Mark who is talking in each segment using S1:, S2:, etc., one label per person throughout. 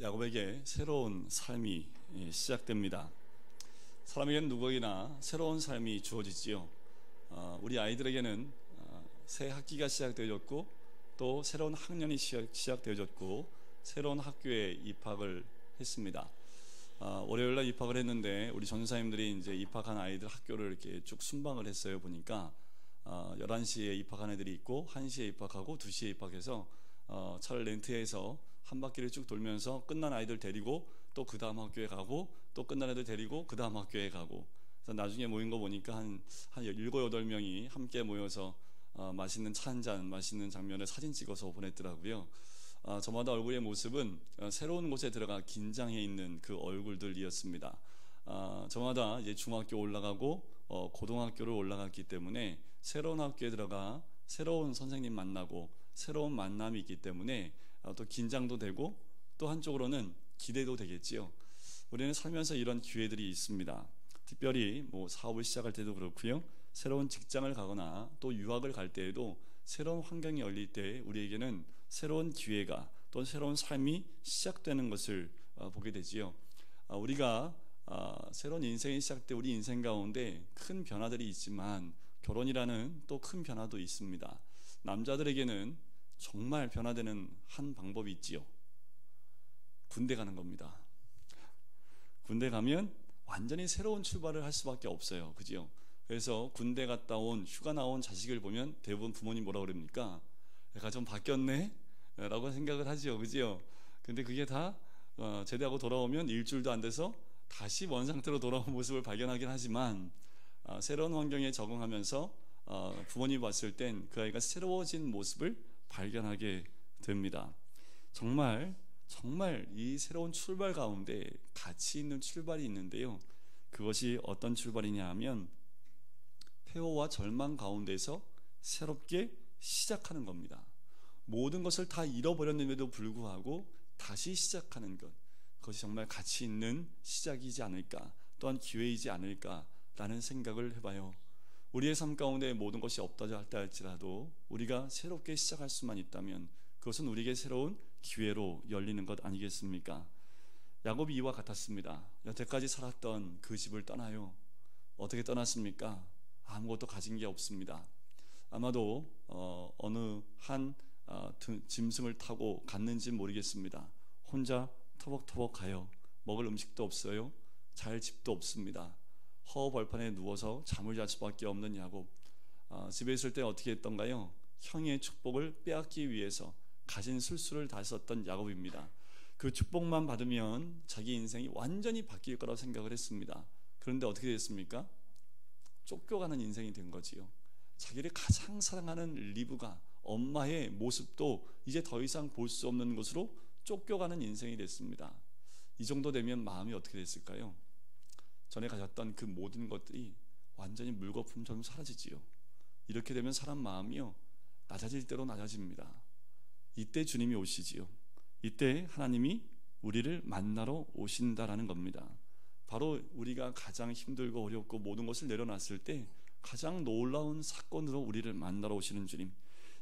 S1: 야곱에게 새로운 삶이 시작됩니다. 사람에게는 누구에게나 새로운 삶이 주어지지요. 우리 아이들에게는 새 학기가 시작되어졌고, 또 새로운 학년이 시작되어졌고, 새로운 학교에 입학을 했습니다. 월요일날 입학을 했는데 우리 전사님들이 이제 입학한 아이들 학교를 이렇게 쭉 순방을 했어요. 보니까 11시에 입학한 애들이 있고, 1시에 입학하고 2시에 입학해서 차를 렌트해서 한 바퀴를 쭉 돌면서 끝난 아이들 데리고 또 그 다음 학교에 가고, 또 끝난 애들 데리고 그 다음 학교에 가고, 그래서 나중에 모인 거 보니까 한 7, 8명이 함께 모여서 맛있는 차 한잔 마시는 장면을 사진 찍어서 보냈더라고요. 저마다 얼굴의 모습은 새로운 곳에 들어가 긴장해 있는 그 얼굴들이었습니다. 저마다 이제 중학교 올라가고 고등학교를 올라갔기 때문에 새로운 학교에 들어가 새로운 선생님 만나고 새로운 만남이 있기 때문에 또 긴장도 되고, 또 한쪽으로는 기대도 되겠지요. 우리는 살면서 이런 기회들이 있습니다. 특별히 사업을 시작할 때도 그렇고요, 새로운 직장을 가거나 또 유학을 갈 때에도 새로운 환경이 열릴 때 우리에게는 새로운 기회가, 또 새로운 삶이 시작되는 것을 보게 되지요. 우리가 새로운 인생이 시작될 우리 인생 가운데 큰 변화들이 있지만, 결혼이라는 또 큰 변화도 있습니다. 남자들에게는 정말 변화되는 한 방법이 있지요. 군대 가는 겁니다. 군대 가면 완전히 새로운 출발을 할 수밖에 없어요. 그죠? 그래서 군대 갔다 온, 휴가 나온 자식을 보면 대부분 부모님 뭐라 그럽니까? 애가 좀 바뀌었네? 라고 생각을 하지요. 그죠? 근데 그게 다 제대하고 돌아오면 일주일도 안 돼서 다시 원상태로 돌아온 모습을 발견하긴 하지만, 새로운 환경에 적응하면서 부모님이 봤을 땐 그 아이가 새로워진 모습을 발견하게 됩니다. 정말 이 새로운 출발 가운데 가치 있는 출발이 있는데요, 그것이 어떤 출발이냐 하면 폐허와 절망 가운데서 새롭게 시작하는 겁니다. 모든 것을 다 잃어버렸는데도 불구하고 다시 시작하는 것, 그것이 정말 가치 있는 시작이지 않을까, 또한 기회이지 않을까라는 생각을 해봐요. 우리의 삶 가운데 모든 것이 없다 할지라도 우리가 새롭게 시작할 수만 있다면 그것은 우리에게 새로운 기회로 열리는 것 아니겠습니까? 야곱이 이와 같았습니다. 여태까지 살았던 그 집을 떠나요. 어떻게 떠났습니까? 아무것도 가진 게 없습니다. 아마도 어느 한 짐승을 타고 갔는지 모르겠습니다. 혼자 터벅터벅 가요. 먹을 음식도 없어요. 잘 집도 없습니다. 허허벌판에 누워서 잠을 잘 수밖에 없는 야곱. 집에 있을 때 어떻게 했던가요? 형의 축복을 빼앗기 위해서 가진 술수를 다 썼던 야곱입니다. 그 축복만 받으면 자기 인생이 완전히 바뀔 거라고 생각을 했습니다. 그런데 어떻게 됐습니까? 쫓겨가는 인생이 된 거지요. 자기를 가장 사랑하는 리브가, 엄마의 모습도 이제 더 이상 볼 수 없는 것으로 쫓겨가는 인생이 됐습니다. 이 정도 되면 마음이 어떻게 됐을까요? 전에 가졌던 그 모든 것들이 완전히 물거품처럼 사라지지요. 이렇게 되면 사람 마음이요, 낮아질 대로 낮아집니다. 이때 주님이 오시지요. 이때 하나님이 우리를 만나러 오신다라는 겁니다. 바로 우리가 가장 힘들고 어렵고 모든 것을 내려놨을 때 가장 놀라운 사건으로 우리를 만나러 오시는 주님.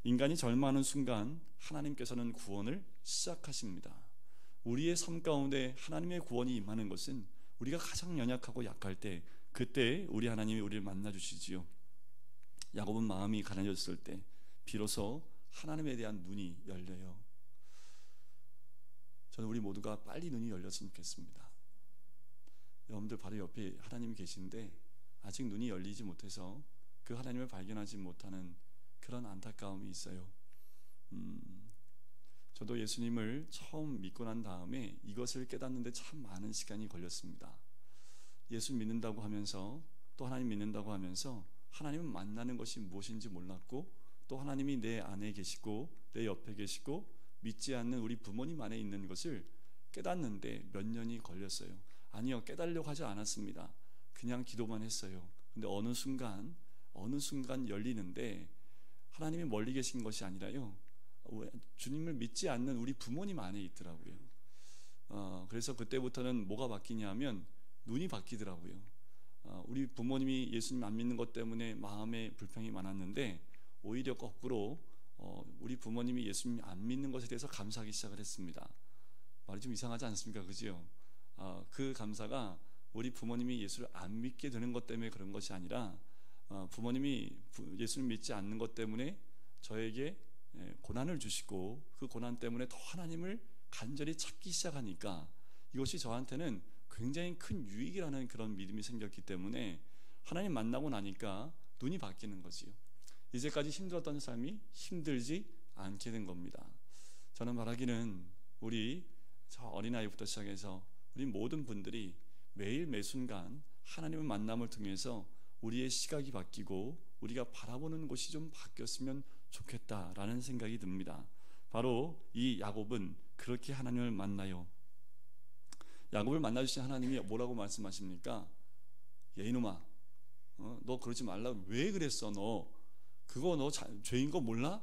S1: 인간이 절망하는 순간 하나님께서는 구원을 시작하십니다. 우리의 삶 가운데 하나님의 구원이 임하는 것은 우리가 가장 연약하고 약할 때, 그때 우리 하나님이 우리를 만나주시지요. 야곱은 마음이 가난해졌을 때 비로소 하나님에 대한 눈이 열려요. 저는 우리 모두가 빨리 눈이 열렸으면 좋겠습니다. 여러분들 바로 옆에 하나님이 계신데 아직 눈이 열리지 못해서 그 하나님을 발견하지 못하는 그런 안타까움이 있어요. 저도 예수님을 처음 믿고 난 다음에 이것을 깨닫는데 참 많은 시간이 걸렸습니다. 예수 믿는다고 하면서, 또 하나님 믿는다고 하면서 하나님을 만나는 것이 무엇인지 몰랐고, 또 하나님이 내 안에 계시고 내 옆에 계시고 믿지 않는 우리 부모님 안에 있는 것을 깨닫는데 몇 년이 걸렸어요. 아니요, 깨달으려고 하지 않았습니다. 그냥 기도만 했어요. 근데 어느 순간 어느 순간 열리는데 하나님이 멀리 계신 것이 아니라요, 주님을 믿지 않는 우리 부모님 안에 있더라고요. 그래서 그때부터는 뭐가 바뀌냐 하면 눈이 바뀌더라고요. 우리 부모님이 예수님 안 믿는 것 때문에 마음에 불평이 많았는데 오히려 거꾸로 우리 부모님이 예수님 안 믿는 것에 대해서 감사하기 시작을 했습니다. 말이 좀 이상하지 않습니까? 그죠? 그 감사가 우리 부모님이 예수를 안 믿게 되는 것 때문에 그런 것이 아니라 부모님이 예수를 믿지 않는 것 때문에 저에게 고난을 주시고 그 고난 때문에 더 하나님을 간절히 찾기 시작하니까 이것이 저한테는 굉장히 큰 유익이라는 그런 믿음이 생겼기 때문에 하나님 만나고 나니까 눈이 바뀌는 거지요. 이제까지 힘들었던 삶이 힘들지 않게 된 겁니다. 저는 말하기는 우리 저 어린아이부터 시작해서 우리 모든 분들이 매일 매순간 하나님의 만남을 통해서 우리의 시각이 바뀌고 우리가 바라보는 곳이 좀 바뀌었으면 좋겠다라는 생각이 듭니다. 바로 이 야곱은 그렇게 하나님을 만나요. 야곱을 만나주신 하나님이 뭐라고 말씀하십니까? 야 이놈아, 너 그러지 말라. 왜 그랬어? 너 그거 너 죄인 거 몰라?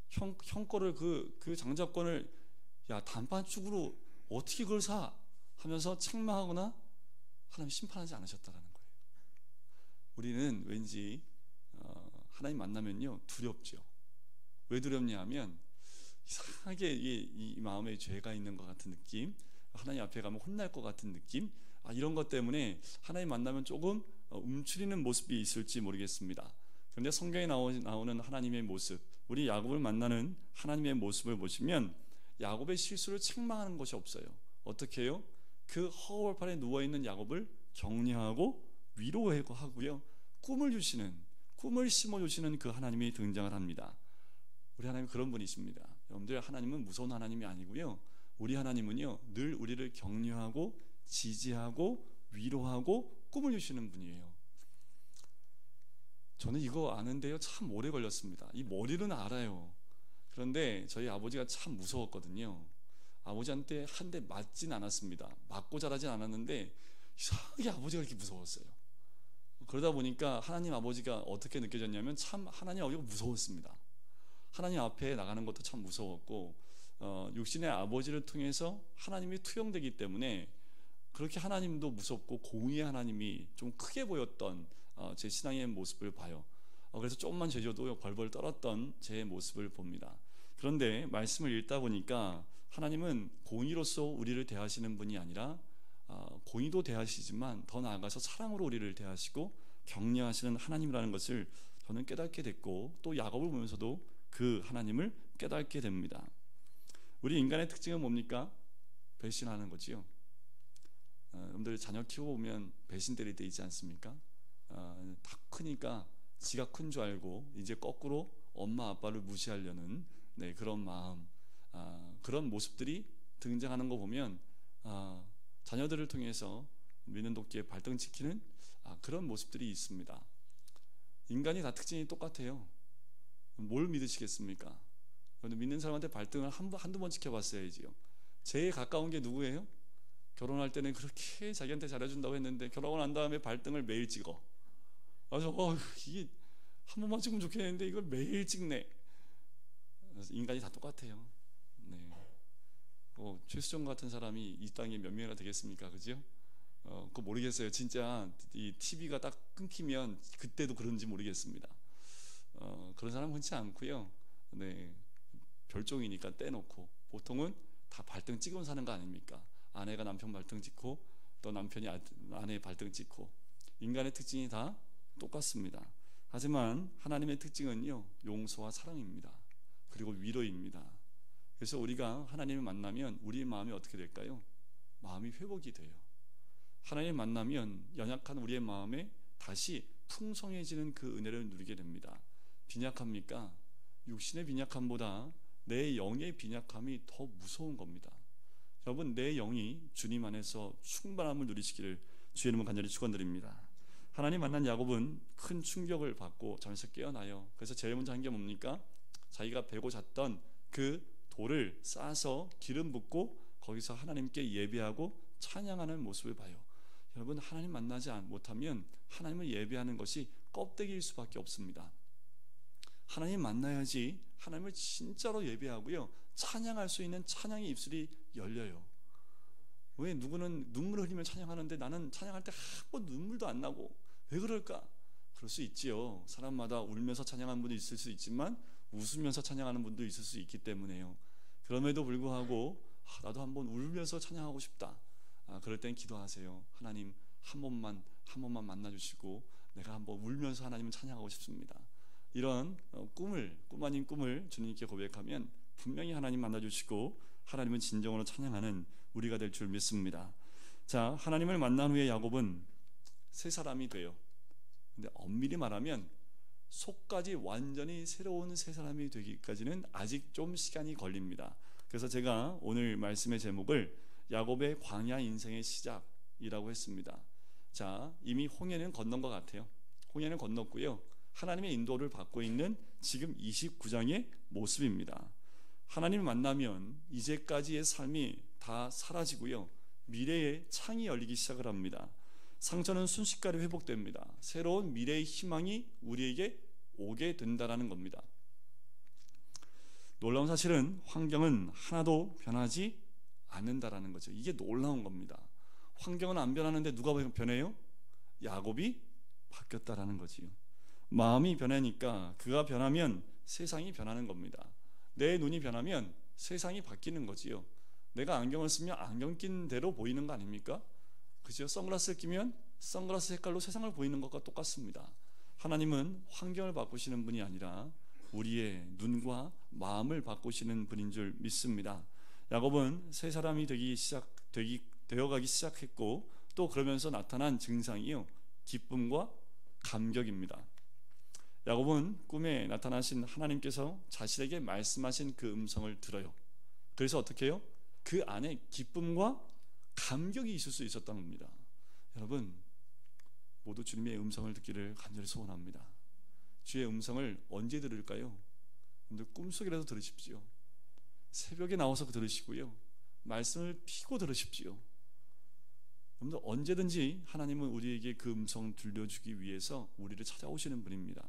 S1: 형 거를 그 장자권을 야 단판축으로 어떻게 그걸 사? 하면서 책망하거나 하나님 심판하지 않으셨다라는 거예요. 우리는 왠지 하나님 만나면요 두렵죠. 왜 두렵냐 하면 이상하게 이 마음에 죄가 있는 것 같은 느낌, 하나님 앞에 가면 혼날 것 같은 느낌, 이런 것 때문에 하나님 만나면 조금 움츠리는 모습이 있을지 모르겠습니다. 그런데 성경에 나오는 하나님의 모습, 우리 야곱을 만나는 하나님의 모습을 보시면 야곱의 실수를 책망하는 것이 없어요. 어떻게 해요? 그 허울판에 누워있는 야곱을 격려하고 위로하고요, 꿈을 심어주시는 그 하나님이 등장을 합니다. 우리 하나님 그런 분이십니다. 여러분들, 하나님은 무서운 하나님이 아니고요, 우리 하나님은요 늘 우리를 격려하고 지지하고 위로하고 꿈을 주시는 분이에요. 저는 이거 아는데요 참 오래 걸렸습니다. 이 머리는 알아요. 그런데 저희 아버지가 참 무서웠거든요. 아버지한테 한 대 맞진 않았습니다. 맞고 자라진 않았는데 이상하게 아버지가 이렇게 무서웠어요. 그러다 보니까 하나님 아버지가 어떻게 느껴졌냐면 참 하나님 아버지가 무서웠습니다. 하나님 앞에 나가는 것도 참 무서웠고, 육신의 아버지를 통해서 하나님이 투영되기 때문에 그렇게 하나님도 무섭고 공의의 하나님이 좀 크게 보였던 제 신앙의 모습을 봐요. 그래서 조금만 죄져도 벌벌 떨었던 제 모습을 봅니다. 그런데 말씀을 읽다 보니까 하나님은 공의로서 우리를 대하시는 분이 아니라 공의도 대하시지만 더 나아가서 사랑으로 우리를 대하시고 격려하시는 하나님이라는 것을 저는 깨닫게 됐고, 또 야곱을 보면서도 그 하나님을 깨닫게 됩니다. 우리 인간의 특징은 뭡니까? 배신하는 거지요. 여러분들 자녀 키워보면 배신 때릴 때 있지 않습니까? 다 크니까 지가 큰 줄 알고 이제 거꾸로 엄마 아빠를 무시하려는 그런 마음, 그런 모습들이 등장하는 거 보면 자녀들을 통해서 믿는 도끼에 발등지키는 그런 모습들이 있습니다. 인간이 다 특징이 똑같아요. 뭘 믿으시겠습니까? 믿는 사람한테 발등을 한두 번 지켜봤어야지요. 제일 가까운 게 누구예요? 결혼할 때는 그렇게 자기한테 잘해준다고 했는데 결혼하고 난 다음에 발등을 매일 찍어. 그래서 이게 한 번만 찍으면 좋겠는데 이걸 매일 찍네. 인간이 다 똑같아요. 네. 최수정 같은 사람이 이 땅에 몇 명이나 되겠습니까? 그죠? 그거 모르겠어요. 진짜 이 TV가 딱 끊기면 그때도 그런지 모르겠습니다. 그런 사람 흔치 않고요. 네. 별종이니까 떼놓고 보통은 다 발등 찍으면 사는 거 아닙니까? 아내가 남편 발등 찍고 또 남편이 아내 발등 찍고, 인간의 특징이 다 똑같습니다. 하지만 하나님의 특징은요 용서와 사랑입니다. 그리고 위로입니다. 그래서 우리가 하나님을 만나면 우리의 마음이 어떻게 될까요? 마음이 회복이 돼요. 하나님을 만나면 연약한 우리의 마음에 다시 풍성해지는 그 은혜를 누리게 됩니다. 빈약합니까? 육신의 빈약함보다 내 영의 빈약함이 더 무서운 겁니다. 여러분, 내 영이 주님 안에서 충만함을 누리시기를 주의 이름으로 간절히 축원드립니다. 하나님 만난 야곱은 큰 충격을 받고 잠에서 깨어나요. 그래서 제일 먼저 한 게 뭡니까? 자기가 베고 잤던 그 돌을 싸서 기름 붓고 거기서 하나님께 예배하고 찬양하는 모습을 봐요. 여러분, 하나님 만나지 못하면 하나님을 예배하는 것이 껍데기일 수밖에 없습니다. 하나님 만나야지 하나님을 진짜로 예배하고요, 찬양할 수 있는 찬양의 입술이 열려요. 왜 누구는 눈물을 흘리며 찬양하는데 나는 찬양할 때 한 번 눈물도 안 나고, 왜 그럴까? 그럴 수 있지요. 사람마다 울면서 찬양하는 분도 있을 수 있지만 웃으면서 찬양하는 분도 있을 수 있기 때문에요. 그럼에도 불구하고 나도 한번 울면서 찬양하고 싶다. 그럴 땐 기도하세요. 하나님 한 번만 만나주시고 내가 한번 울면서 하나님을 찬양하고 싶습니다. 이런 꿈 아닌 꿈을 주님께 고백하면 분명히 하나님 만나주시고 하나님은 진정으로 찬양하는 우리가 될 줄 믿습니다. 자, 하나님을 만난 후에 야곱은 새 사람이 돼요. 근데 엄밀히 말하면 속까지 완전히 새로운 새 사람이 되기까지는 아직 좀 시간이 걸립니다. 그래서 제가 오늘 말씀의 제목을 야곱의 광야 인생의 시작이라고 했습니다. 자, 이미 홍해는 건넌 것 같아요. 홍해는 건넜고요, 하나님의 인도를 받고 있는 지금 29장의 모습입니다. 하나님을 만나면 이제까지의 삶이 다 사라지고요, 미래의 창이 열리기 시작을 합니다. 상처는 순식간에 회복됩니다. 새로운 미래의 희망이 우리에게 오게 된다라는 겁니다. 놀라운 사실은 환경은 하나도 변하지 않는다라는 거죠. 이게 놀라운 겁니다. 환경은 안 변하는데 누가 변해요? 야곱이 바뀌었다라는 거지요. 마음이 변하니까, 그가 변하면 세상이 변하는 겁니다. 내 눈이 변하면 세상이 바뀌는 거지요. 내가 안경을 쓰면 안경 낀 대로 보이는 거 아닙니까? 그죠? 선글라스를 끼면 선글라스 색깔로 세상을 보이는 것과 똑같습니다. 하나님은 환경을 바꾸시는 분이 아니라 우리의 눈과 마음을 바꾸시는 분인 줄 믿습니다. 야곱은 새 사람이 되어가기 시작했고, 또 그러면서 나타난 증상이요, 기쁨과 감격입니다. 야곱은 꿈에 나타나신 하나님께서 자신에게 말씀하신 그 음성을 들어요. 그래서 어떻게 해요? 그 안에 기쁨과 감격이 있을 수 있었던 겁니다. 여러분, 모두 주님의 음성을 듣기를 간절히 소원합니다. 주의 음성을 언제 들을까요? 여러분들 꿈속이라도 들으십시오. 새벽에 나와서 들으시고요, 말씀을 피고 들으십시오. 여러분들 언제든지 하나님은 우리에게 그 음성 들려주기 위해서 우리를 찾아오시는 분입니다.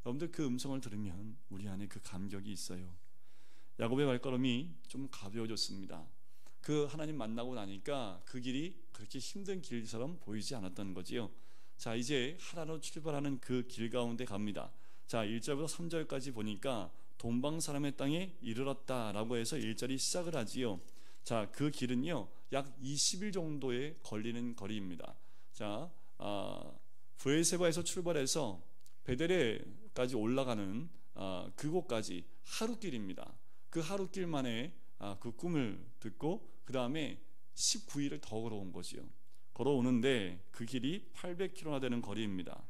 S1: 여러분들 그 음성을 들으면 우리 안에 그 감격이 있어요. 야곱의 발걸음이 좀 가벼워졌습니다. 그 하나님 만나고 나니까 그 길이 그렇게 힘든 길처럼 보이지 않았던 거지요. 자, 이제 하나로 출발하는 그 길 가운데 갑니다. 자, 1절부터 3절까지 보니까 동방 사람의 땅에 이르렀다라고 해서 1절이 시작을 하지요. 자, 그 길은요, 약 20일 정도에 걸리는 거리입니다. 자, 브엘세바에서 출발해서 베델에까지 올라가는 그곳까지 하루길입니다. 그 하루길 만에 그 꿈을 듣고 그 다음에 19일을 더 걸어온 거지요. 걸어오는데 그 길이 800km나 되는 거리입니다.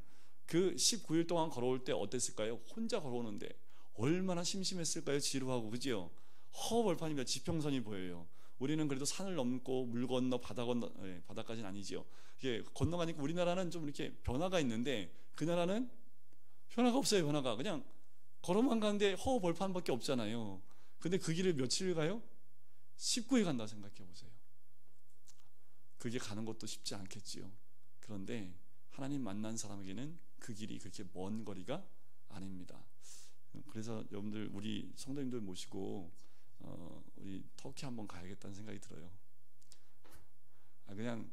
S1: 그 19일 동안 걸어올 때 어땠을까요? 혼자 걸어오는데 얼마나 심심했을까요? 지루하고, 그지요? 허벌판입니다. 지평선이 보여요. 우리는 그래도 산을 넘고 물 건너 바다 건너, 바다까지는 아니지요. 이게 건너가니까 우리나라는 좀 이렇게 변화가 있는데 그 나라는 변화가 없어요. 변화가 그냥 걸어만 가는데 허벌판밖에 없잖아요. 근데 그 길을 며칠 가요? 19일 간다 생각해 보세요. 그게 가는 것도 쉽지 않겠지요. 그런데 하나님 만난 사람에게는 그 길이 그렇게 먼 거리가 아닙니다. 그래서 여러분들, 우리 성도님들 모시고 우리 터키 한번 가야겠다는 생각이 들어요. 그냥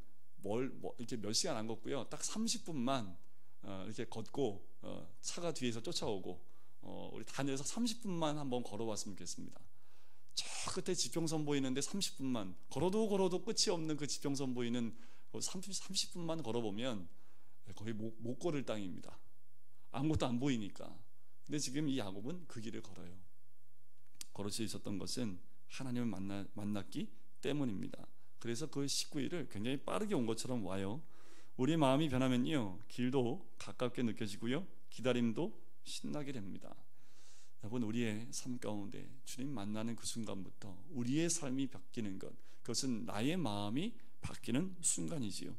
S1: 이렇게 몇 시간 안 걷고요, 딱 30분만 이렇게 걷고 차가 뒤에서 쫓아오고 우리 다 내서 30분만 한번 걸어봤으면 좋겠습니다. 저 끝에 지평선 보이는데 30분만 걸어도 끝이 없는 그 지평선 보이는 30분만 걸어보면 거의 못 걸을 땅입니다. 아무것도 안 보이니까. 근데 지금 이 야곱은 그 길을 걸어요. 걸을 수 있었던 것은 하나님을 만났기 때문입니다. 그래서 그 19일을 굉장히 빠르게 온 것처럼 와요. 우리 마음이 변하면요, 길도 가깝게 느껴지고요, 기다림도 신나게 됩니다. 여러분, 우리의 삶 가운데 주님 만나는 그 순간부터 우리의 삶이 바뀌는 것, 그것은 나의 마음이 바뀌는 순간이지요.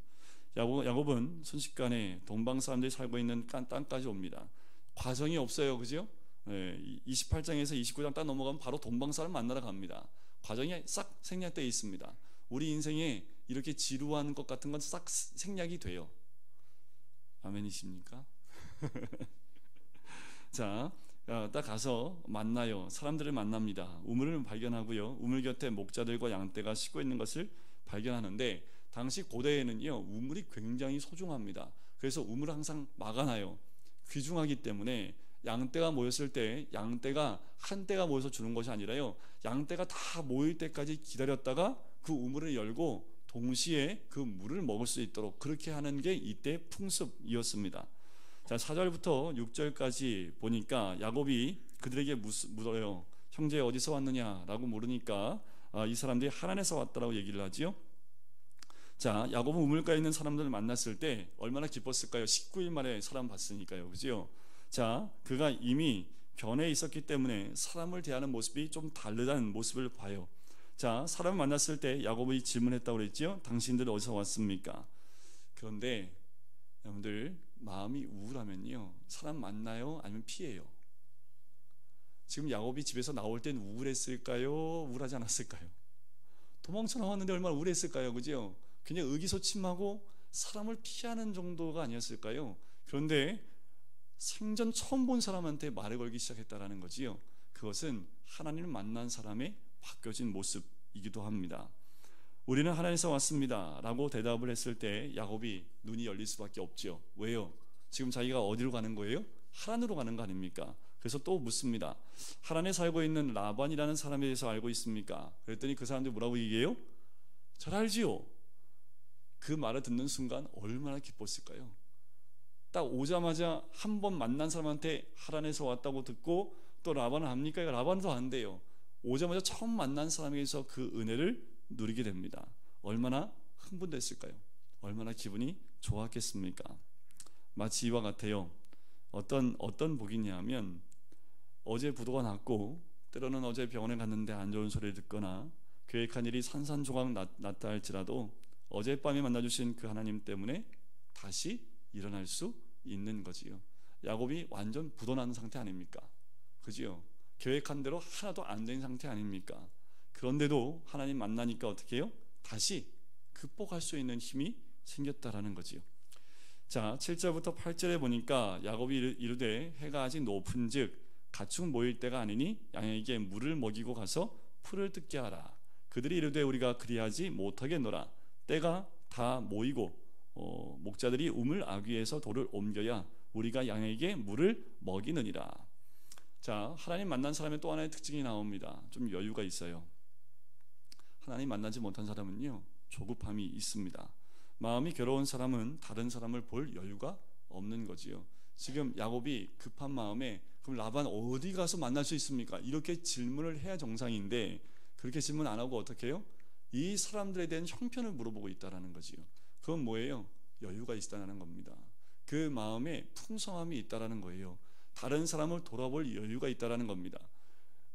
S1: 야곱은 순식간에 동방 사람들이 살고 있는 땅까지 옵니다. 과정이 없어요, 그죠? 28장에서 29장 딱 넘어가면 바로 동방 사람 만나러 갑니다. 과정이 싹 생략되어 있습니다. 우리 인생에 이렇게 지루한 것 같은 건 싹 생략이 돼요. 아멘이십니까? 자, 딱 가서 만나요. 사람들을 만납니다. 우물을 발견하고요. 우물 곁에 목자들과 양떼가 쉬고 있는 것을 발견하는데, 당시 고대에는요, 우물이 굉장히 소중합니다. 그래서 우물을 항상 막아놔요. 귀중하기 때문에 양떼가 모였을 때 양떼가 한 떼가 모여서 주는 것이 아니라요, 양떼가 다 모일 때까지 기다렸다가 그 우물을 열고 동시에 그 물을 먹을 수 있도록 그렇게 하는 게 이때 풍습이었습니다. 자, 4절부터 6절까지 보니까 야곱이 그들에게 물어요. 형제 어디서 왔느냐라고 물으니까 이 사람들이 하란에서 왔다라고 얘기를 하지요. 자, 야곱은 우물가에 있는 사람들을 만났을 때 얼마나 기뻤을까요? 19일 만에 사람 봤으니까요, 그죠? 자, 그가 이미 변해 있었기 때문에 사람을 대하는 모습이 좀 다르다는 모습을 봐요. 자, 사람을 만났을 때 야곱이 질문했다고 그랬죠. 당신들 어디서 왔습니까? 그런데 여러분들, 마음이 우울하면요, 사람 만나요? 아니면 피해요? 지금 야곱이 집에서 나올 땐 우울했을까요? 우울하지 않았을까요? 도망쳐 나왔는데 얼마나 우울했을까요? 그죠? 그냥 의기소침하고 사람을 피하는 정도가 아니었을까요? 그런데 생전 처음 본 사람한테 말을 걸기 시작했다라는 거지요. 그것은 하나님을 만난 사람의 바뀌어진 모습이기도 합니다. 우리는 하나님에서 왔습니다 라고 대답을 했을 때 야곱이 눈이 열릴 수밖에 없죠. 왜요? 지금 자기가 어디로 가는 거예요? 하란으로 가는 거 아닙니까? 그래서 또 묻습니다. 하란에 살고 있는 라반이라는 사람에 대해서 알고 있습니까? 그랬더니 그 사람들이 뭐라고 얘기해요? 잘 알지요. 그 말을 듣는 순간 얼마나 기뻤을까요? 딱 오자마자 한 번 만난 사람한테 하란에서 왔다고 듣고 또 라반은 압니까? 라반도 안 돼요. 오자마자 처음 만난 사람에게서 그 은혜를 누리게 됩니다. 얼마나 흥분됐을까요? 얼마나 기분이 좋았겠습니까? 마치 이와 같아요. 어떤 복이냐면, 어제 부도가 났고 때로는 어제 병원에 갔는데 안 좋은 소리를 듣거나 계획한 일이 산산조각 났다 할지라도 어젯밤에 만나주신 그 하나님 때문에 다시 일어날 수 있는 거지요. 야곱이 완전 부도난 상태 아닙니까? 그지요? 계획한 대로 하나도 안 된 상태 아닙니까? 그런데도 하나님 만나니까 어떻게 해요? 다시 극복할 수 있는 힘이 생겼다라는 거지요. 자, 7절부터 8절에 보니까 야곱이 이르되 해가 아직 높은즉 가축 모일 때가 아니니 양에게 물을 먹이고 가서 풀을 뜯게 하라. 그들이 이르되 우리가 그리하지 못하겠노라. 때가 다 모이고 목자들이 우물 아귀에서 돌을 옮겨야 우리가 양에게 물을 먹이느니라. 자, 하나님 만난 사람의 또 하나의 특징이 나옵니다. 좀 여유가 있어요. 하나님 만나지 못한 사람은요, 조급함이 있습니다. 마음이 괴로운 사람은 다른 사람을 볼 여유가 없는 거지요. 지금 야곱이 급한 마음에 그럼 라반 어디 가서 만날 수 있습니까? 이렇게 질문을 해야 정상인데 그렇게 질문 안 하고 어떻게 해요? 이 사람들에 대한 형편을 물어보고 있다라는 거지요. 그건 뭐예요? 여유가 있다는 겁니다. 그 마음에 풍성함이 있다라는 거예요. 다른 사람을 돌아볼 여유가 있다라는 겁니다.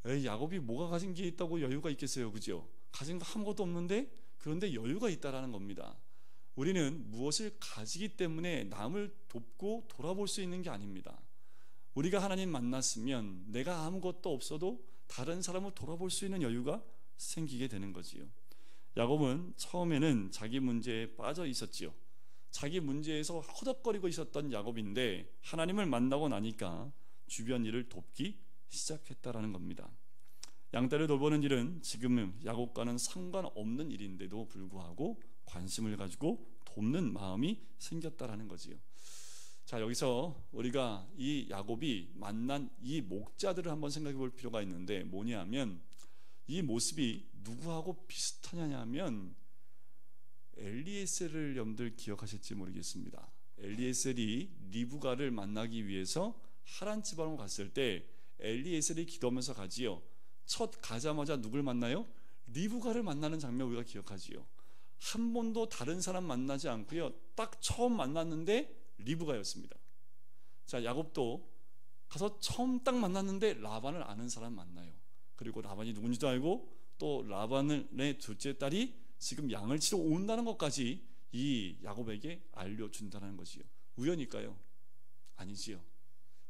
S1: 야곱이 뭐가 가진 게 있다고 여유가 있겠어요, 그죠? 가진 거 아무것도 없는데 그런데 여유가 있다라는 겁니다. 우리는 무엇을 가지기 때문에 남을 돕고 돌아볼 수 있는 게 아닙니다. 우리가 하나님 만났으면 내가 아무것도 없어도 다른 사람을 돌아볼 수 있는 여유가 생기게 되는 거지요. 야곱은 처음에는 자기 문제에 빠져 있었지요. 자기 문제에서 허덕거리고 있었던 야곱인데 하나님을 만나고 나니까 주변 일을 돕기 시작했다라는 겁니다. 양떼를 돌보는 일은 지금은 야곱과는 상관없는 일인데도 불구하고 관심을 가지고 돕는 마음이 생겼다라는 거지요. 자, 여기서 우리가 이 야곱이 만난 이 목자들을 한번 생각해 볼 필요가 있는데 뭐냐면 이 모습이 누구하고 비슷하냐면 엘리에셀을 여러분들 기억하실지 모르겠습니다. 엘리에셀이 리브가를 만나기 위해서 하란 지방으로 갔을 때 엘리에셀이 기도하면서 가지요. 첫 가자마자 누굴 만나요? 리브가를 만나는 장면 우리가 기억하지요. 한 번도 다른 사람 만나지 않고요, 딱 처음 만났는데 리브가였습니다. 자, 야곱도 가서 처음 딱 만났는데 라반을 아는 사람 만나요. 그리고 라반이 누군지도 알고 또 라반의 둘째 딸이 지금 양을 치러 온다는 것까지 이 야곱에게 알려준다는 것이요. 우연일까요? 아니지요.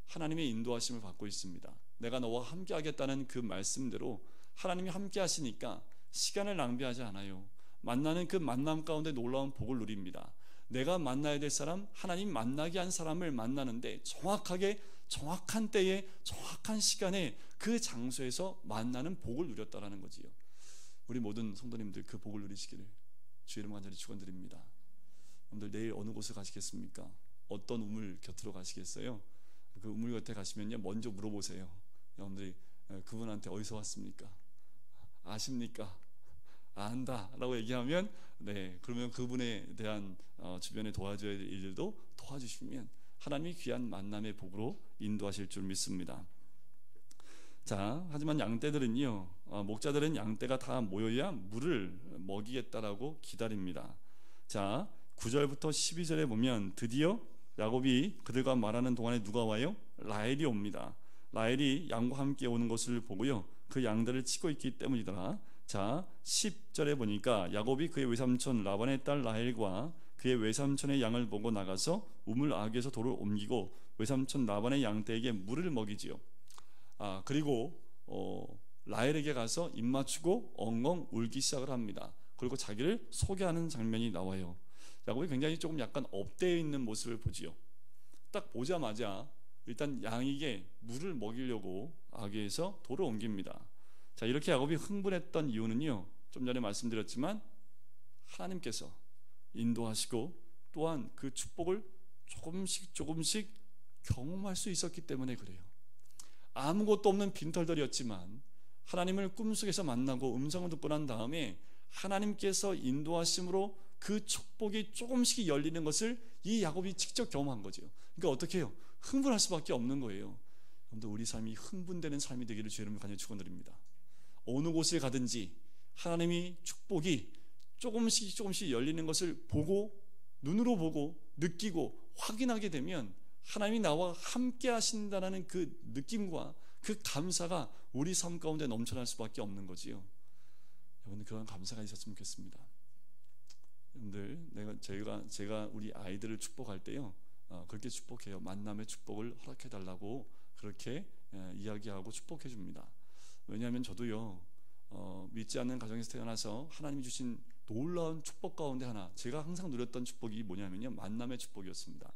S1: 하나님의 인도하심을 받고 있습니다. 내가 너와 함께 하겠다는 그 말씀대로 하나님이 함께 하시니까 시간을 낭비하지 않아요. 만나는 그 만남 가운데 놀라운 복을 누립니다. 내가 만나야 될 사람, 하나님 만나게 한 사람을 만나는데 정확하게 정확한 때에 정확한 시간에 그 장소에서 만나는 복을 누렸다라는 거지요. 우리 모든 성도님들 그 복을 누리시기를 주의 이름 간절히 축원드립니다. 여러분들 내일 어느 곳에 가시겠습니까? 어떤 우물 곁으로 가시겠어요? 그 우물 곁에 가시면요, 먼저 물어보세요. 여러분들이 그분한테 어디서 왔습니까? 아십니까? 안다 라고 얘기하면, 네, 그러면 그분에 대한 주변에 도와줘야 될 일들도 도와주시면 하나님이 귀한 만남의 복으로 인도하실 줄 믿습니다. 자, 하지만 양떼들은요, 목자들은 양떼가 다 모여야 물을 먹이겠다라고 기다립니다. 자, 9절부터 12절에 보면 드디어 야곱이 그들과 말하는 동안에 누가 와요? 라헬이 옵니다. 라헬이 양과 함께 오는 것을 보고요, 그 양들을 치고 있기 때문이더라. 자, 10절에 보니까 야곱이 그의 외삼촌 라반의 딸 라헬과 그의 외삼촌의 양을 보고 나가서 우물 아귀에서 돌을 옮기고 외삼촌 라반의 양떼에게 물을 먹이지요. 그리고 라헬에게 가서 입 맞추고 엉엉 울기 시작을 합니다. 그리고 자기를 소개하는 장면이 나와요. 야곱이 굉장히 조금 약간 업되어 있는 모습을 보지요. 딱 보자마자 일단 양에게 물을 먹이려고 아귀에서 돌을 옮깁니다. 자, 이렇게 야곱이 흥분했던 이유는요, 좀 전에 말씀드렸지만 하나님께서 인도하시고 또한 그 축복을 조금씩 경험할 수 있었기 때문에 그래요. 아무것도 없는 빈털들이었지만 하나님을 꿈속에서 만나고 음성을 듣고 난 다음에 하나님께서 인도하심으로 그 축복이 조금씩 열리는 것을 이 야곱이 직접 경험한 거죠. 그러니까 어떻게 해요? 흥분할 수밖에 없는 거예요. 여러분들, 우리 삶이 흥분되는 삶이 되기를 주의 이름으로 간절히 축원드립니다. 어느 곳에 가든지 하나님이 축복이 조금씩 열리는 것을 보고, 눈으로 보고 느끼고 확인하게 되면 하나님이 나와 함께 하신다는 그 느낌과 그 감사가 우리 삶 가운데 넘쳐날 수밖에 없는 거지요. 여러분들, 그런 감사가 있었으면 좋겠습니다. 여러분들, 제가 우리 아이들을 축복할 때요, 그렇게 축복해요. 만남의 축복을 허락해 달라고 그렇게 이야기하고 축복해 줍니다. 왜냐하면 저도요, 믿지 않는 가정에서 태어나서 하나님이 주신 놀라운 축복 가운데 하나, 제가 항상 누렸던 축복이 뭐냐면요, 만남의 축복이었습니다.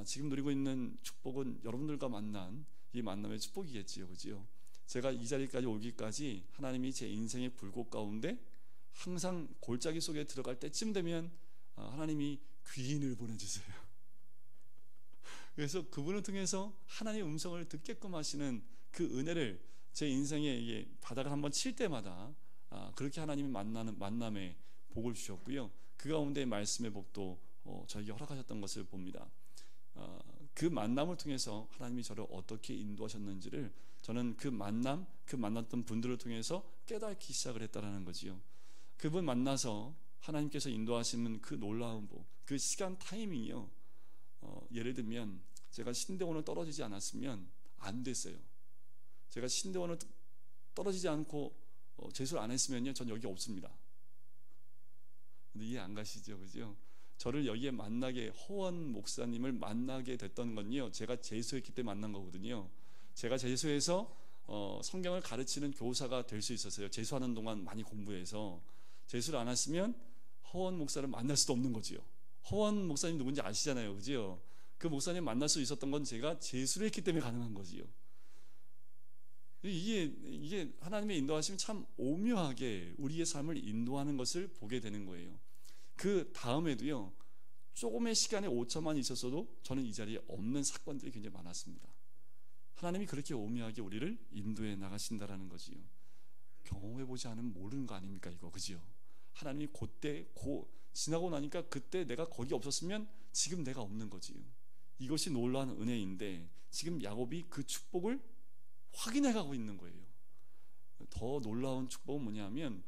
S1: 지금 누리고 있는 축복은 여러분들과 만난 이 만남의 축복이겠지요, 그지요? 제가 이 자리까지 오기까지 하나님이 제 인생의 굴곡 가운데 항상 골짜기 속에 들어갈 때쯤 되면 하나님이 귀인을 보내주세요. 그래서 그분을 통해서 하나님의 음성을 듣게끔 하시는 그 은혜를 제 인생에 바닥을 한번 칠 때마다 그렇게 하나님이 만남의 복을 주셨고요, 그 가운데 말씀의 복도 저에게 허락하셨던 것을 봅니다. 그 만남을 통해서 하나님이 저를 어떻게 인도하셨는지를 저는 그 만났던 분들을 통해서 깨닫기 시작을 했다라는 거지요. 그분 만나서 하나님께서 인도하시는 그 놀라운 복, 그 시간 타이밍이요, 예를 들면 제가 신대원을 떨어지지 않았으면 안 됐어요. 제가 신대원을 떨어지지 않고 재수를 안 했으면요, 전 여기 없습니다. 근데 이해 안 가시죠, 그죠? 저를 여기에 허원 목사님을 만나게 됐던 건요, 제가 재수했기 때문에 만난 거거든요. 제가 재수해서 성경을 가르치는 교사가 될 수 있었어요. 재수하는 동안 많이 공부해서. 재수를 안 했으면 허원 목사를 만날 수도 없는 거지요. 허원 목사님 누군지 아시잖아요, 그죠? 그 목사님 만날 수 있었던 건 제가 재수를 했기 때문에 가능한 거지요. 이게 하나님의 인도하심이 참 오묘하게 우리의 삶을 인도하는 것을 보게 되는 거예요. 그 다음에도요, 조금의 시간에 오차만 있었어도 저는 이 자리에 없는 사건들이 굉장히 많았습니다. 하나님이 그렇게 오묘하게 우리를 인도해 나가신다라는 거지요. 경험해보지 않으면 모르는 거 아닙니까, 이거, 그지요? 하나님이 지나고 나니까 그때 내가 거기 없었으면 지금 내가 없는 거지요. 이것이 놀라운 은혜인데 지금 야곱이 그 축복을 확인해가고 있는 거예요. 더 놀라운 축복은 뭐냐면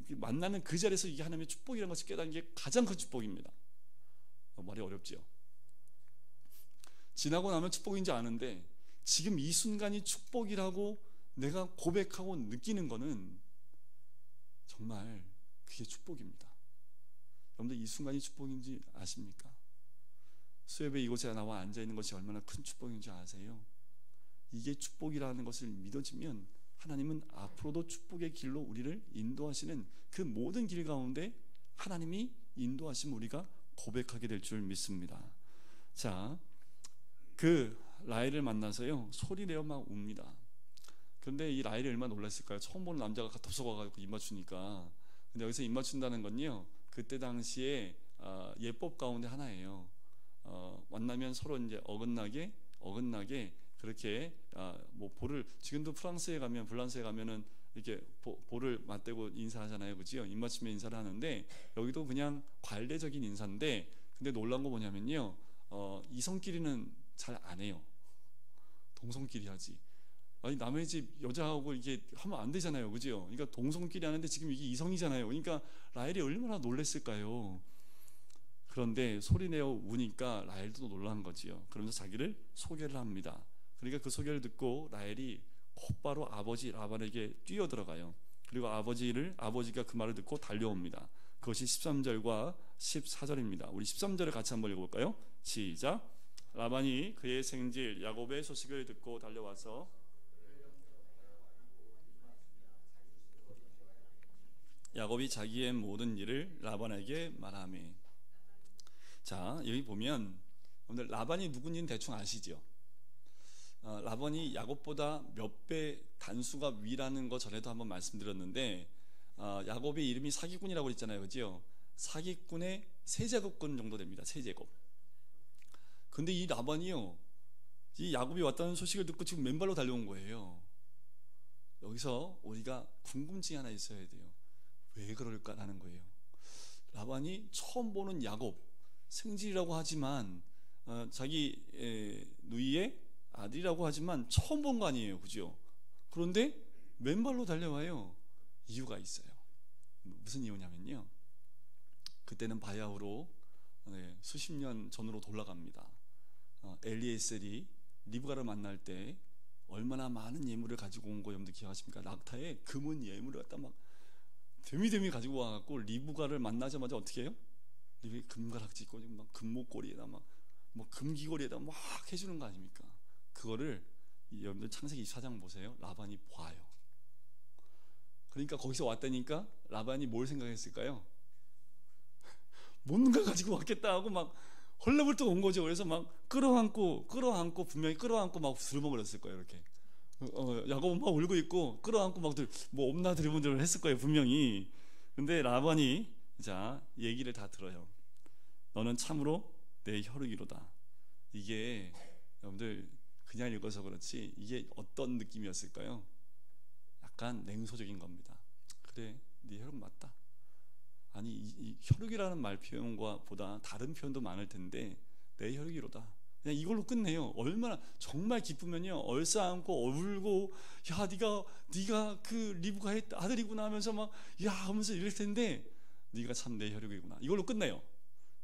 S1: 만나는 그 자리에서 이게 하나님의 축복이라는 것을 깨닫는 게 가장 큰 축복입니다. 말이 어렵지요. 지나고 나면 축복인지 아는데 지금 이 순간이 축복이라고 내가 고백하고 느끼는 거는 정말 그게 축복입니다. 여러분들, 이 순간이 축복인지 아십니까? 수협에 이곳에 나와 앉아있는 것이 얼마나 큰 축복인지 아세요? 이게 축복이라는 것을 믿어지면 하나님은 앞으로도 축복의 길로 우리를 인도하시는 그 모든 길 가운데 하나님이 인도하시면 우리가 고백하게 될 줄 믿습니다. 자, 그 라헬을 만나서요 소리내어 막 웁니다. 그런데 이 라헬이 얼마나 놀랐을까요? 처음 보는 남자가 덥석와가지고 입 맞추니까. 근데 여기서 입 맞춘다는 건요 그때 당시에 예법 가운데 하나예요. 만나면 서로 이제 어긋나게 그렇게 뭐 볼을, 지금도 프랑스에 가면, 불란스에 가면은 이렇게 볼을 맞대고 인사하잖아요, 그죠? 입 맞추면 인사를 하는데 여기도 그냥 관례적인 인사인데, 근데 놀란 거 뭐냐면요, 이성끼리는 잘 안 해요. 동성끼리 하지. 아니 남의 집 여자하고 이게 하면 안 되잖아요, 그죠? 그러니까 동성끼리 하는데 지금 이게 이성이잖아요. 그러니까 라헬이 얼마나 놀랬을까요? 그런데 소리내어 우니까 라헬도 놀란 거지요. 그러면서 자기를 소개를 합니다. 그러니까 그 소개를 듣고 라헬이 곧바로 아버지 라반에게 뛰어들어가요. 그리고 아버지가 그 말을 듣고 달려옵니다. 그것이 13절과 14절입니다. 우리 13절을 같이 한번 읽어볼까요? 시작. 라반이 그의 생질 야곱의 소식을 듣고 달려와서 야곱이 자기의 모든 일을 라반에게 말하매. 자, 여기 보면 오늘 라반이 누군지는 대충 아시죠? 라반이 야곱보다 몇 배 단수가 위라는 거 전에도 한번 말씀드렸는데, 야곱의 이름이 사기꾼이라고 그랬잖아요, 그죠? 사기꾼의 세제곱권 정도 됩니다. 세제곱. 근데 이 라반이요, 이 야곱이 왔다는 소식을 듣고 지금 맨발로 달려온 거예요. 여기서 우리가 궁금증이 하나 있어야 돼요. 왜 그럴까라는 거예요. 라반이 처음 보는 야곱, 생질이라고 하지만 자기 누이의 아들이라고 하지만 처음 본 거 아니에요, 그죠? 그런데 맨발로 달려와요. 이유가 있어요. 무슨 이유냐면요, 그때는 바야흐로 수십 년 전으로 돌아갑니다. 엘리에셀이 리브가를 만날 때 얼마나 많은 예물을 가지고 온 거 여러분들 기억하십니까? 낙타에 금은 예물을 갖다 막 데미데미 가지고 와갖고 리브가를 만나자마자 어떻게 해요? 리브가 금가락지 있고 막 금목걸이에다 막 금귀걸이에다 막 해주는 거 아닙니까? 그거를 여러분들 창세기 24장 보세요. 라반이 봐요. 그러니까 거기서 왔다니까 라반이 뭘 생각했을까요? 뭔가 가지고 왔겠다 하고 막 헐레벌떡 온 거죠. 그래서 막 끌어안고 분명히 끌어안고 막 들어먹으랬을 거예요. 이렇게 야곱은 막 울고 있고 끌어안고 막 뭐 없나 들여본들을 했을 거예요, 분명히. 근데 라반이 자 얘기를 다 들어요. 너는 참으로 내 혈육이로다. 이게 여러분들 그냥 읽어서 그렇지 이게 어떤 느낌이었을까요? 약간 냉소적인 겁니다. 그래, 네 혈육 맞다. 아니 이 혈육이라는 말 표현과 보다 다른 표현도 많을 텐데 내 혈육이로다. 그냥 이걸로 끝내요. 얼마나 정말 기쁘면요 얼싸안고 울고 야 네가 그 리브가의 아들이구나 하면서 막 야 하면서 이럴 텐데 네가 참 내 혈육이구나. 이걸로 끝내요.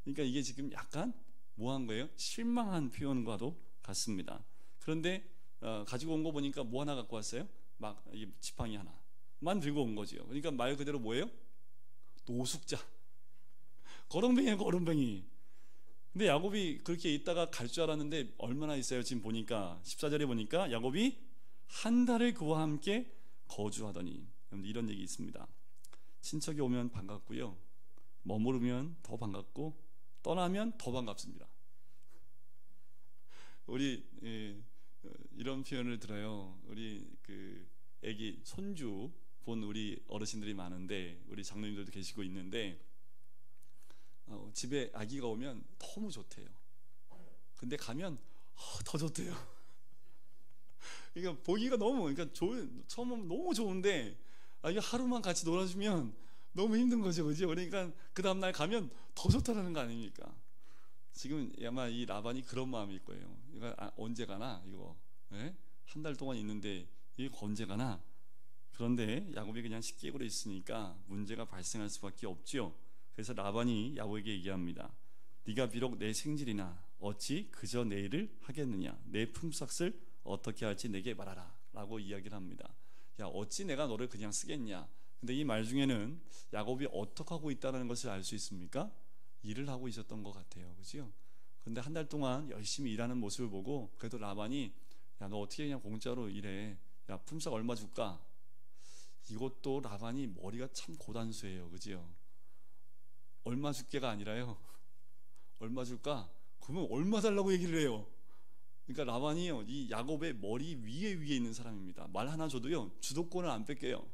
S1: 그러니까 이게 지금 약간 뭐한 거예요? 실망한 표현과도 같습니다. 그런데 가지고 온 거 보니까 뭐 하나 갖고 왔어요? 막 이 지팡이 하나만 들고 온 거죠. 그러니까 말 그대로 뭐예요? 노숙자. 거렁뱅이야, 거렁뱅이. 근데 야곱이 그렇게 있다가 갈 줄 알았는데 얼마나 있어요? 지금 보니까 14절에 보니까 야곱이 한 달을 그와 함께 거주하더니. 이런 얘기 있습니다. 친척이 오면 반갑고요, 머무르면 더 반갑고 떠나면 더 반갑습니다. 우리 이런 표현을 들어요. 우리 그 애기 손주 본 우리 어르신들이 많은데 우리 장로님들도 계시고 있는데 집에 아기가 오면 너무 좋대요. 근데 가면 더 좋대요. 그러니까 보기가 너무 처음 오면 너무 좋은데 이게 하루만 같이 놀아주면 너무 힘든 거죠, 그죠? 그러니까 그 다음날 가면 더 좋다라는 거 아닙니까? 지금 아마 이 라반이 그런 마음일 거예요. 이거 언제 가나 이거 한 달 동안 있는데 이거 언제 가나? 그런데 야곱이 그냥 식객으로 있으니까 문제가 발생할 수밖에 없지요. 그래서 라반이 야곱에게 얘기합니다. 네가 비록 내 생질이나 어찌 그저 내 일을 하겠느냐? 내 품삯을 어떻게 할지 내게 말하라 라고 이야기를 합니다. 야, 어찌 내가 너를 그냥 쓰겠냐? 근데 이 말 중에는 야곱이 어떻게 하고 있다는 것을 알 수 있습니까? 일을 하고 있었던 것 같아요, 그죠? 근데 한 달 동안 열심히 일하는 모습을 보고 그래도 라반이 야, 너 어떻게 그냥 공짜로 일해? 야, 품삯 얼마 줄까? 이것도 라반이 머리가 참 고단수예요. 그지요? 얼마 줄게가 아니라요. 얼마 줄까? 그러면 얼마 달라고 얘기를 해요. 그러니까 라반이요, 이 야곱의 머리 위에 있는 사람입니다. 말 하나 줘도요, 주도권을 안 뺏겨요.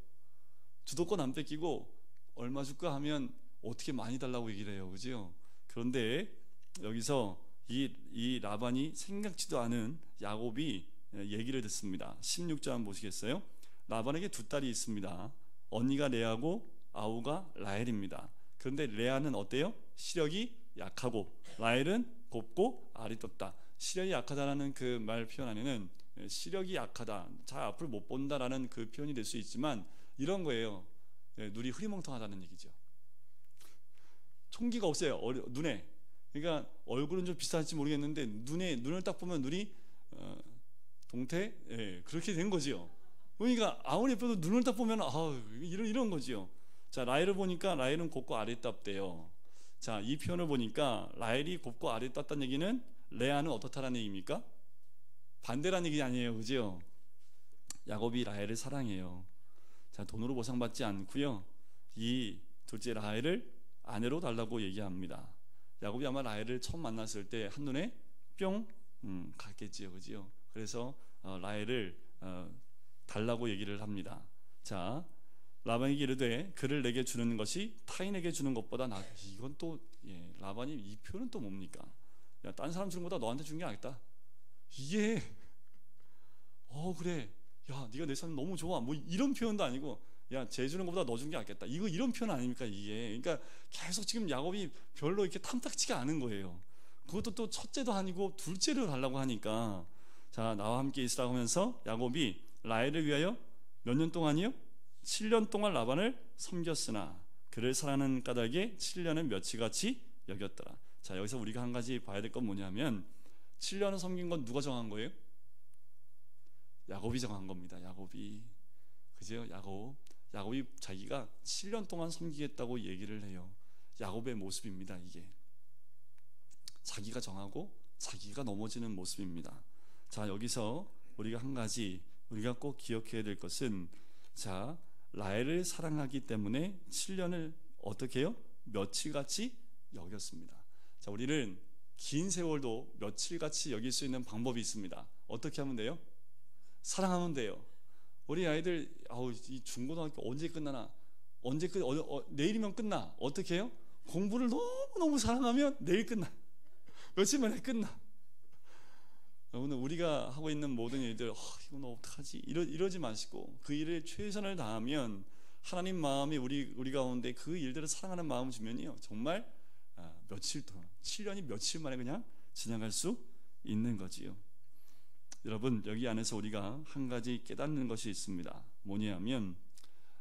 S1: 주도권 안 뺏기고 얼마 줄까 하면 어떻게 많이 달라고 얘기를 해요. 그죠? 그런데 여기서 이 라반이 생각지도 않은 야곱이 얘기를 듣습니다. 16절 한번 보시겠어요? 라반에게 두 딸이 있습니다. 언니가 레아고 아우가 라헬입니다. 그런데 레아는 어때요? 시력이 약하고 라헬은 곱고 알이 떴다. 시력이 약하다라는 그 말 표현 안에는 시력이 약하다, 잘 앞을 못 본다라는 그 표현이 될 수 있지만 이런 거예요. 눈이 흐리멍텅하다는 얘기죠. 총기가 없어요. 눈에. 그러니까 얼굴은 좀 비슷할지 모르겠는데 눈을 딱 보면 눈이 동태, 그렇게 된 거지요. 그러니까 아무리 예뻐도 눈을 딱 보면 이런 거지요. 자, 라헬을 보니까 라헬은 곱고 알이 떴대요. 자, 이 표현을 보니까 라헬이 곱고 알이 떴다는 얘기는 레아는 어떻다라는 얘기입니까? 반대라는 얘기 아니에요. 그죠? 야곱이 라헬을 사랑해요. 자, 돈으로 보상받지 않고요, 이 둘째 라헬을 아내로 달라고 얘기합니다. 야곱이 아마 라헬을 처음 만났을 때 한눈에 뿅 갔겠지요. 그죠? 그래서 라헬을 달라고 얘기를 합니다. 자, 라반에게 이르되 그를 내게 주는 것이 타인에게 주는 것보다 나. 이건 또 라반이 이 표현은 또 뭡니까? 야, 딴 사람 주는 것보다 너한테 주는 게 낫겠다. 이게 그래, 야, 네가 내 삶 너무 좋아, 뭐 이런 표현도 아니고, 야, 쟤 주는 것보다 너 주는 게 낫겠다, 이런 표현 아닙니까 이게? 그러니까 계속 지금 야곱이 별로 이렇게 탐탁치가 않은 거예요. 그것도 또 첫째도 아니고 둘째를 달라고 하니까, 자, 나와 함께 있으라고 하면서 야곱이 라헬을 위하여 몇 년 동안이요? 7년 동안 라반을 섬겼으나 그를 사랑하는 까닭에 7년은 며칠같이 여겼더라. 자, 여기서 우리가 한 가지 봐야 될 건 뭐냐면, 7년을 섬긴 건 누가 정한 거예요? 야곱이 정한 겁니다. 야곱이. 그죠? 야곱이 자기가 7년 동안 섬기겠다고 얘기를 해요. 야곱의 모습입니다. 이게 자기가 정하고 자기가 넘어지는 모습입니다. 자, 여기서 우리가 한 가지 우리가 꼭 기억해야 될 것은, 자, 라헬을 사랑하기 때문에 7년을 어떻게 해요? 며칠같이 여겼습니다. 자, 우리는 긴 세월도 며칠같이 여길 수 있는 방법이 있습니다. 어떻게 하면 돼요? 사랑하면 돼요. 우리 아이들 이 중고등학교 언제 끝나나, 내일이면 끝나. 어떻게 해요? 공부를 너무너무 사랑하면 내일 끝나. 며칠 만에 끝나. 오늘 우리가 하고 있는 모든 일들, 이건 어떡하지? 이러지 마시고 그 일에 최선을 다하면 하나님 마음이 우리 가운데 그 일들을 사랑하는 마음을 주면요, 정말 며칠 동안, 7년이 며칠 만에 그냥 지나갈 수 있는 거지요. 여러분, 여기 안에서 우리가 한 가지 깨닫는 것이 있습니다. 뭐냐면,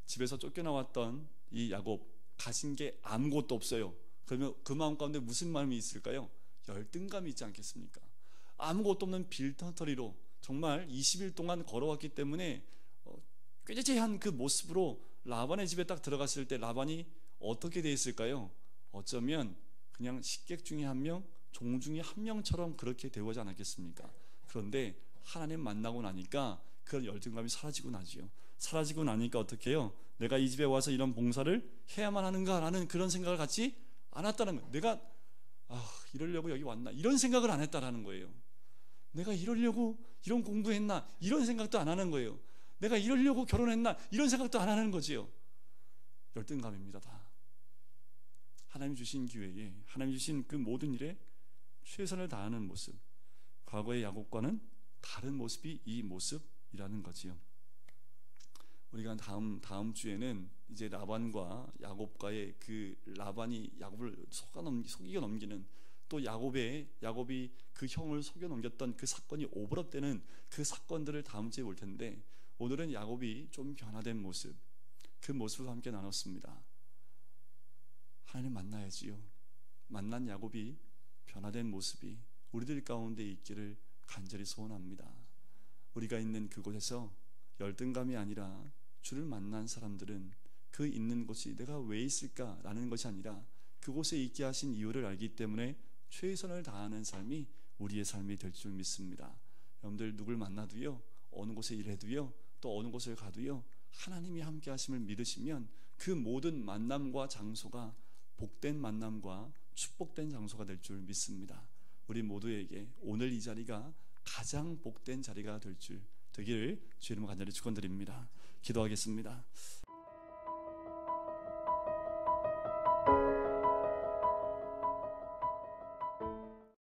S1: 집에서 쫓겨나왔던 이 야곱, 가진 게 아무것도 없어요. 그러면 그 마음 가운데 무슨 마음이 있을까요? 열등감이 있지 않겠습니까? 아무것도 없는 빌터터리로 정말 20일 동안 걸어왔기 때문에 꾀죄죄한 그 모습으로 라반의 집에 딱 들어갔을 때 라반이 어떻게 돼 있을까요? 어쩌면 그냥 식객 중에 한 명, 종 중에 한 명처럼 그렇게 되어지 않았겠습니까? 그런데 하나님 만나고 나니까 그런 열등감이 사라지고 나지요. 사라지고 나니까 어떻게 해요? 내가 이 집에 와서 이런 봉사를 해야만 하는가라는 그런 생각을 갖지 않았다는 거예요. 내가 이러려고 여기 왔나, 이런 생각을 안 했다라는 거예요. 내가 이러려고 이런 공부했나, 이런 생각도 안 하는 거예요. 내가 이러려고 결혼했나, 이런 생각도 안 하는 거지요. 열등감입니다. 다 하나님 주신 기회에, 하나님 주신 그 모든 일에 최선을 다하는 모습, 과거의 야곱과는 다른 모습이 이 모습이라는 거지요. 우리가 다음 주에는 이제 라반과 야곱과의 그 라반이 야곱을 속이겨 넘기는, 또 야곱이 그 형을 속여 넘겼던 그 사건이 오버랩되는 그 사건들을 다음 주에 볼 텐데, 오늘은 야곱이 좀 변화된 모습, 그 모습을 함께 나눴습니다. 하나님 만나야지요. 만난 야곱이 변화된 모습이 우리들 가운데 있기를 간절히 소원합니다. 우리가 있는 그곳에서 열등감이 아니라 주를 만난 사람들은 그 있는 곳이 내가 왜 있을까라는 것이 아니라 그곳에 있게 하신 이유를 알기 때문에 최선을 다하는 삶이 우리의 삶이 될 줄 믿습니다. 여러분들, 누굴 만나도요, 어느 곳에 일해도요, 또 어느 곳을 가도요, 하나님이 함께 하심을 믿으시면 그 모든 만남과 장소가 복된 만남과 축복된 장소가 될 줄 믿습니다. 우리 모두에게 오늘 이 자리가 가장 복된 자리가 되기를 주의 이름으로 간절히 축원드립니다. 기도하겠습니다.